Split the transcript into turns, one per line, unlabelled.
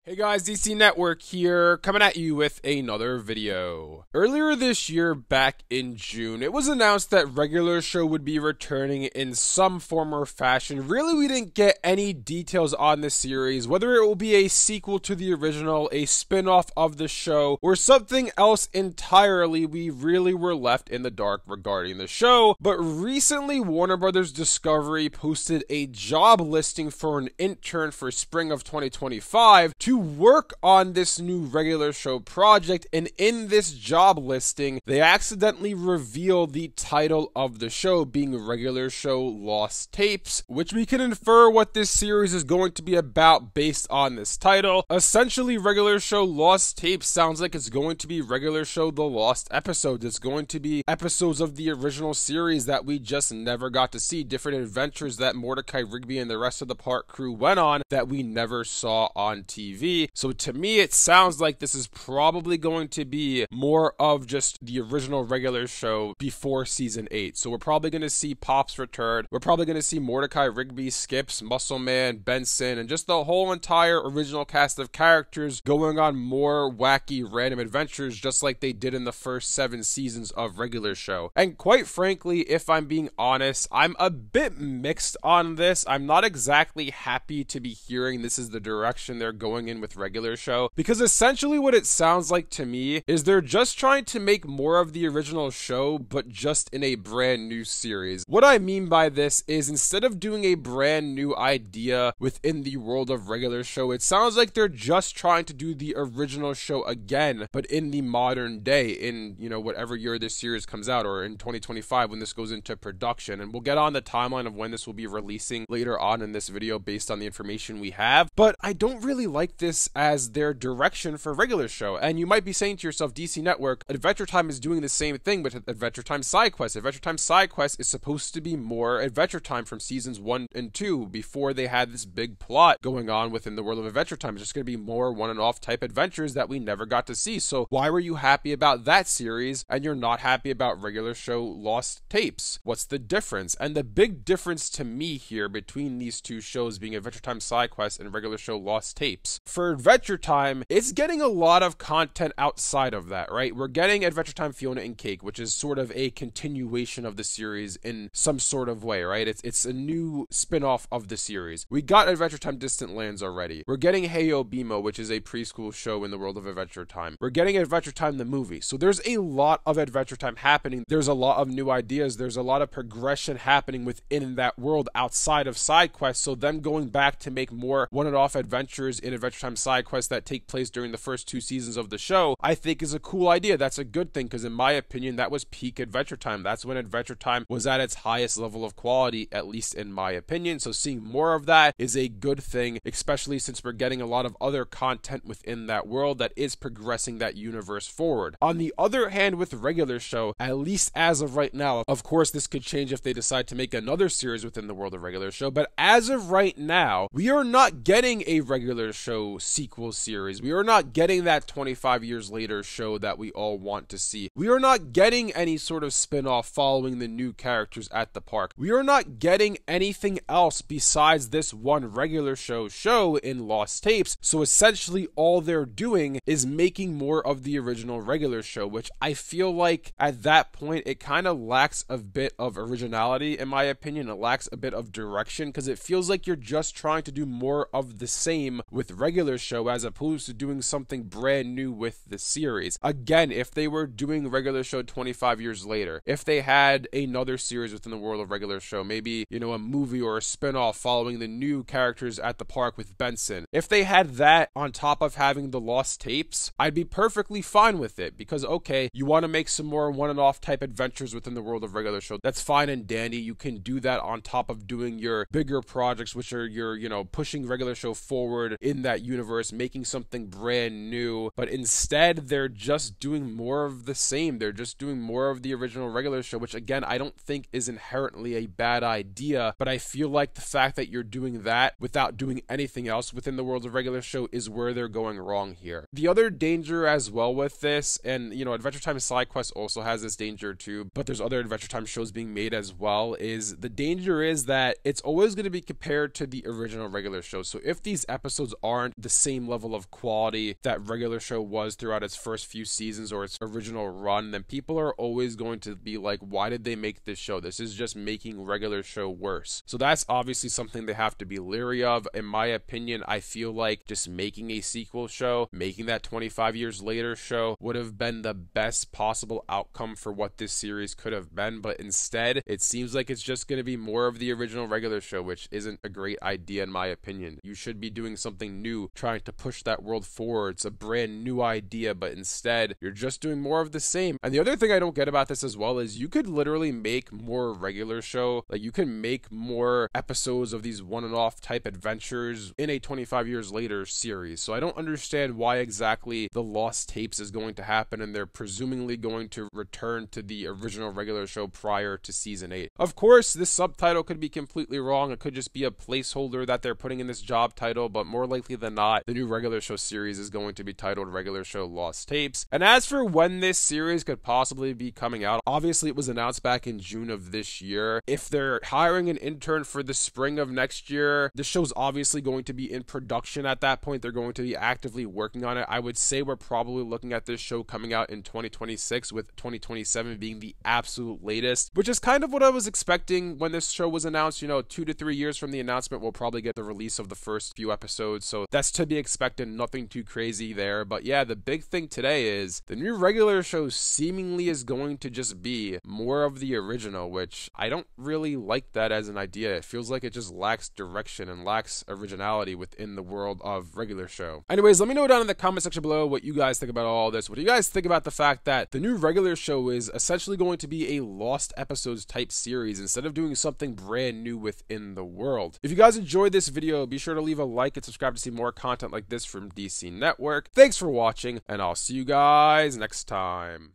Hey guys, DC Network here, coming at you with another video. Earlier this year, back in June, it was announced that Regular Show would be returning in some form or fashion. Really, we didn't get any details on the series, whether it will be a sequel to the original, a spin-off of the show, or something else entirely. We really were left in the dark regarding the show. But recently, Warner Bros. Discovery posted a job listing for an intern for spring of 2025 to work on this new Regular Show project, and in this job listing they accidentally reveal the title of the show being Regular Show Lost Tapes, which we can infer what this series is going to be about based on this title. Essentially, Regular Show Lost Tapes sounds like it's going to be Regular Show The Lost Episodes. It's going to be episodes of the original series that we just never got to see, different adventures that Mordecai Rigby and the rest of the park crew went on that we never saw on TV. So to me, it sounds like this is probably going to be more of just the original Regular Show before season 8. So we're probably going to see Pops return. We're probably going to see Mordecai Rigby, Skips, Muscle Man, Benson, and just the whole entire original cast of characters going on more wacky random adventures just like they did in the first 7 seasons of Regular Show. And quite frankly, if I'm being honest, I'm a bit mixed on this. I'm not exactly happy to be hearing this is the direction they're going in with Regular Show, because essentially what it sounds like to me is they're just trying to make more of the original show, but just in a brand new series. What I mean by this is, instead of doing a brand new idea within the world of Regular Show, it sounds like they're just trying to do the original show again, but in the modern day, in, you know, whatever year this series comes out, or in 2025 when this goes into production. And we'll get on the timeline of when this will be releasing later on in this video based on the information we have. But I don't really like this as their direction for Regular Show. And you might be saying to yourself, DC Network, Adventure Time is doing the same thing with Adventure Time Side Quest. Adventure Time Side Quest is supposed to be more Adventure Time from seasons 1 and 2 before they had this big plot going on within the world of Adventure Time. It's just going to be more one and off type adventures that we never got to see. So why were you happy about that series and you're not happy about Regular Show Lost Tapes? What's the difference? And the big difference to me here between these two shows being Adventure Time Side Quest and Regular Show Lost Tapes, for Adventure Time, it's getting a lot of content outside of that, right? We're getting Adventure Time Fiona and Cake, which is sort of a continuation of the series in some sort of way, right? It's a new spin-off of the series. We got Adventure Time Distant Lands already. We're getting Heyo Bimo, which is a preschool show in the world of Adventure Time. We're getting Adventure Time the movie. So there's a lot of Adventure Time happening. There's a lot of new ideas. There's a lot of progression happening within that world outside of side quests. So them going back to make more one-and-off adventures in Adventure Time Side Quests that take place during the first 2 seasons of the show, I think is a cool idea. That's a good thing, because in my opinion, that was peak Adventure Time. That's when Adventure Time was at its highest level of quality, at least in my opinion. So seeing more of that is a good thing, especially since we're getting a lot of other content within that world that is progressing that universe forward. On the other hand, with Regular Show, at least as of right now, of course this could change if they decide to make another series within the world of Regular Show, but as of right now, we are not getting a Regular Show sequel series. We are not getting that 25 years later show that we all want to see. We are not getting any sort of spin-off following the new characters at the park. We are not getting anything else besides this one Regular Show in Lost Tapes. So essentially all they're doing is making more of the original Regular Show, which I feel like at that point it kind of lacks a bit of originality, in my opinion. It lacks a bit of direction, because it feels like you're just trying to do more of the same with Regular Show as opposed to doing something brand new with the series. Again, if they were doing Regular Show 25 years later, if they had another series within the world of Regular Show, maybe, you know, a movie or a spin-off following the new characters at the park with Benson, if they had that on top of having the Lost Tapes, I'd be perfectly fine with it, because okay, you want to make some more one and off type adventures within the world of Regular Show, that's fine and dandy. You can do that on top of doing your bigger projects, which are your, you know, pushing Regular Show forward in that universe, making something brand new. But instead they're just doing more of the same. They're just doing more of the original Regular Show, which again I don't think is inherently a bad idea, but I feel like the fact that you're doing that without doing anything else within the world of Regular Show is where they're going wrong here. The other danger as well with this, and you know, Adventure Time Side Quest also has this danger too, but there's other Adventure Time shows being made as well, is the danger is that it's always going to be compared to the original Regular Show. So if these episodes aren't the same level of quality that regular show was throughout its first few seasons or its original run, then people are always going to be like, why did they make this show? This is just making regular show worse. So that's obviously something they have to be leery of. In my opinion, I feel like just making a sequel show, making that 25 years later show would have been the best possible outcome for what this series could have been, but instead it seems like it's just going to be more of the original regular show, which isn't a great idea in my opinion. You should be doing something new, trying to push that world forward. It's a brand new idea, but instead you're just doing more of the same. And the other thing I don't get about this as well is you could literally make more regular show, like you can make more episodes of these one-and-off type adventures in a 25 years later series. So I don't understand why exactly the Lost Tapes is going to happen and they're presumably going to return to the original regular show prior to season 8. Of course, this subtitle could be completely wrong. It could just be a placeholder that they're putting in this job title, but more likely than not, the new regular show series is going to be titled Regular Show Lost Tapes. And as for when this series could possibly be coming out, obviously it was announced back in June of this year. If they're hiring an intern for the spring of next year, the show's obviously going to be in production at that point. They're going to be actively working on it. I would say we're probably looking at this show coming out in 2026, with 2027 being the absolute latest, which is kind of what I was expecting when this show was announced. You know, 2 to 3 years from the announcement, we'll probably get the release of the first few episodes, so that's to be expected. Nothing too crazy there. But yeah, the big thing today is the new regular show seemingly is going to just be more of the original, which I don't really like that as an idea. It feels like it just lacks direction and lacks originality within the world of regular show. Anyways, let me know down in the comment section below what you guys think about all this. What do you guys think about the fact that the new regular show is essentially going to be a Lost Episodes type series instead of doing something brand new within the world? If you guys enjoyed this video, be sure to leave a like and subscribe to see more content like this from DC Network. Thanks for watching, and I'll see you guys next time.